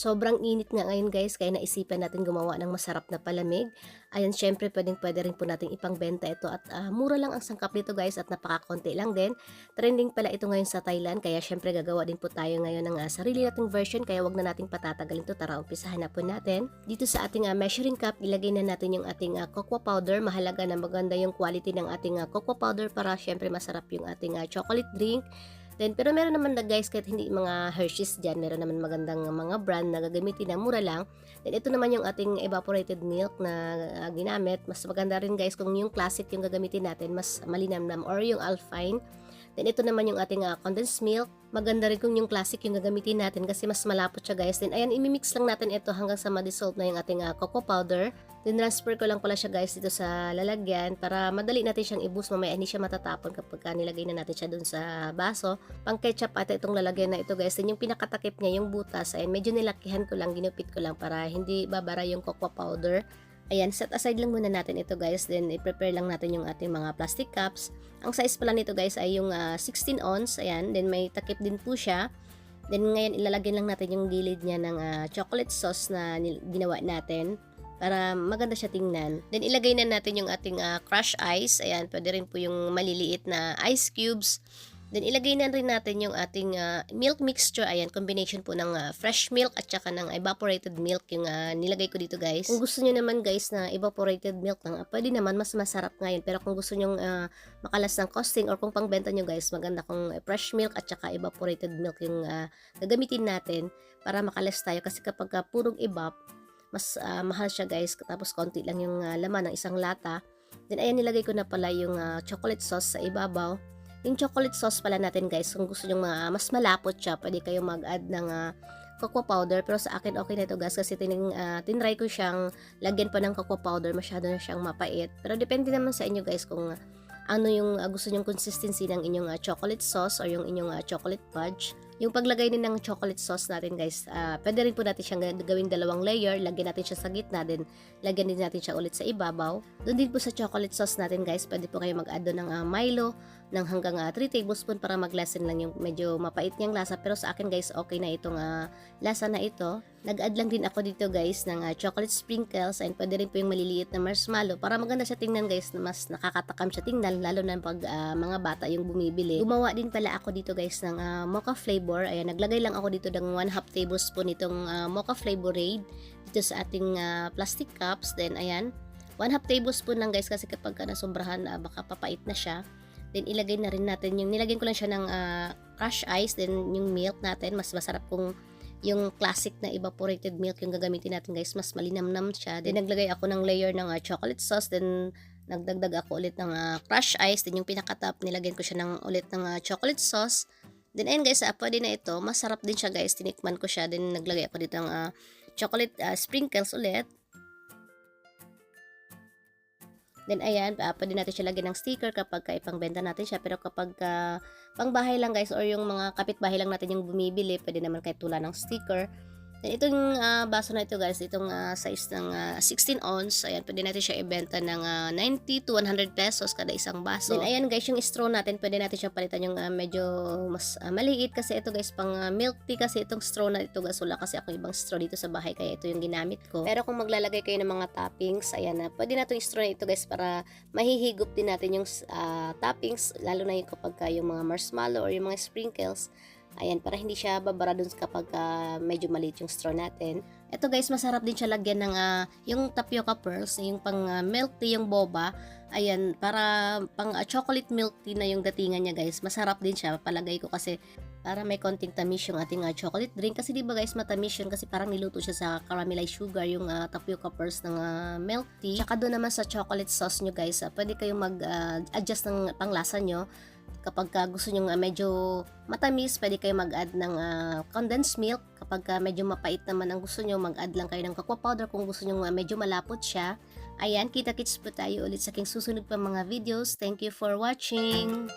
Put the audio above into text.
Sobrang init nga ngayon guys, kaya naisipan natin gumawa ng masarap na palamig. Ayan, syempre pwede rin po natin ipangbenta ito at mura lang ang sangkap nito guys at napakakonti lang din. Trending pala ito ngayon sa Thailand, kaya syempre gagawa din po tayo ngayon ng sarili nating version, kaya wag na nating patatagalin to. Tara, umpisahan na po natin. Dito sa ating measuring cup, ilagay na natin yung ating cocoa powder. Mahalaga na maganda yung quality ng ating cocoa powder para syempre masarap yung ating chocolate drink. Then, pero meron naman na guys, kahit hindi mga Hershey's dyan, meron naman magandang mga brand na gagamitin na mura lang. Then, ito naman yung ating evaporated milk na ginamit. Mas maganda rin guys kung yung classic yung gagamitin natin, mas malinamnam, or yung Alpine. Then, ito naman yung ating condensed milk. Maganda rin kung yung classic yung gagamitin natin kasi mas malapot siya guys. Then, ayan, imimix lang natin ito hanggang sa ma-dissolve na yung ating cocoa powder. Then, transfer ko lang pala siya guys dito sa lalagyan para madali natin siyang i-boost. Mamaya hindi siya matatapon kapag nilagay na natin siya dun sa baso. Pang ketchup ata itong lalagyan na ito guys. Then, yung pinakatakip niya, yung butas, ayan, medyo nilakihan ko lang, ginupit ko lang para hindi babara yung cocoa powder. Ayan, set aside lang muna natin ito guys. Then, i-prepare lang natin yung ating mga plastic cups. Ang size pala nito guys ay yung 16 ounce. Ayan, then may takip din po siya. Then, ngayon ilalagyan lang natin yung gilid niya ng chocolate sauce na ginawa natin para maganda siya tingnan. Then, ilagay na natin yung ating crushed ice. Ayan, pwede rin po yung maliliit na ice cubes. Then, ilagay na rin natin yung ating milk mixture. Ayan, combination po ng fresh milk at saka ng evaporated milk yung nilagay ko dito guys. Kung gusto nyo naman guys na evaporated milk lang, pwede naman, mas masarap ngayon. Pero kung gusto nyo makalas ng costing or kung pangbenta nyo guys, maganda kung fresh milk at saka evaporated milk yung gagamitin natin para makalas tayo. Kasi kapag purong evap, mas mahal siya guys. Tapos konti lang yung laman ng isang lata. Then, ayan, nilagay ko na pala yung chocolate sauce sa ibabaw. Yung chocolate sauce pala natin guys, kung gusto nyo mas malapot siya, pwede kayo mag-add ng cocoa powder. Pero sa akin okay na ito guys kasi tinry ko siyang lagyan pa ng cocoa powder, masyado na siyang mapait. Pero depende naman sa inyo guys kung ano yung gusto nyong consistency ng inyong chocolate sauce or yung inyong chocolate fudge. Yung paglagay din ng chocolate sauce natin guys, pwede rin po natin siyang gawing dalawang layer. Lagyan natin siya sa gitna, din lagyan din natin siya ulit sa ibabaw. Doon din po sa chocolate sauce natin guys, pwede po kayo mag-add doon ng Milo ng hanggang 3 tablespoon para mag-lessen lang yung medyo mapait niyang lasa. Pero sa akin guys, okay na itong lasa na ito. Nag-add lang din ako dito guys ng chocolate sprinkles, and pwede rin po yung maliliit na marshmallow para maganda siya tingnan guys, na mas nakakatakam siya tingnan lalo na pag mga bata yung bumibili. Gumawa din pala ako dito guys ng mocha flavor. Ayan, naglagay lang ako dito ng 1/2 tablespoon itong mocha flavor raid dito sa ating plastic cups. Then ayan, 1/2 tablespoon lang guys kasi kapag nasobrahan baka papait na siya. Then ilagay na rin natin yung nilagyan ko lang siya ng crushed ice, then yung milk natin. Mas masarap kung yung classic na evaporated milk yung gagamitin natin guys, mas malinamnam siya. Then naglagay ako ng layer ng chocolate sauce, then nagdagdag ako ulit ng crushed ice, then yung pinaka-top nilagyan ko siya ng ulit ng chocolate sauce. Then ayun guys, pwede na ito. Masarap din siya guys, tinikman ko siya. Then naglagay ako dito ng chocolate sprinkles ulit. Then ayan, pwede natin siya lagyan ng sticker kapag ipangbenta natin siya. Pero kapag pangbahay lang guys, or yung mga kapitbahay lang natin yung bumibili, pwede naman kahit tula ng sticker. Then itong baso na ito guys, itong size ng 16 ounce, ayan, pwede natin siya ibenta ng 90 to 100 pesos kada isang baso. Then ayan guys, yung straw natin, pwede natin siya palitan yung medyo mas maliit kasi ito guys, pang milk tea kasi itong straw na ito guys. Wala kasi ako ibang straw dito sa bahay, kaya ito yung ginamit ko. Pero kung maglalagay kayo ng mga toppings, ayan, pwede na itong straw na ito guys para mahihigop din natin yung toppings, lalo na yung kapag yung mga marshmallow or yung mga sprinkles. Ayan, para hindi siya babara dun kapag medyo maliit yung straw natin. Ito guys, masarap din siya lagyan ng yung tapioca pearls, yung pang milk tea, yung boba. Ayan, para pang chocolate milk tea na yung datingan niya guys. Masarap din siya, palagay ko kasi para may konting tamis yung ating chocolate drink. Kasi di ba guys, matamis yun kasi parang niluto siya sa caramelized sugar, yung tapioca pearls ng milk tea. Tsaka doon naman sa chocolate sauce nyo guys, pwede kayong mag-adjust ng panglasa nyo. Kapag gusto nyo medyo matamis, pwede kayo mag-add ng condensed milk. Kapag medyo mapait naman ang gusto nyo, mag-add lang kayo ng cocoa powder kung gusto nyo medyo malapot siya. Ayan, kita-kits po tayo ulit sa aking susunod pa mga videos. Thank you for watching!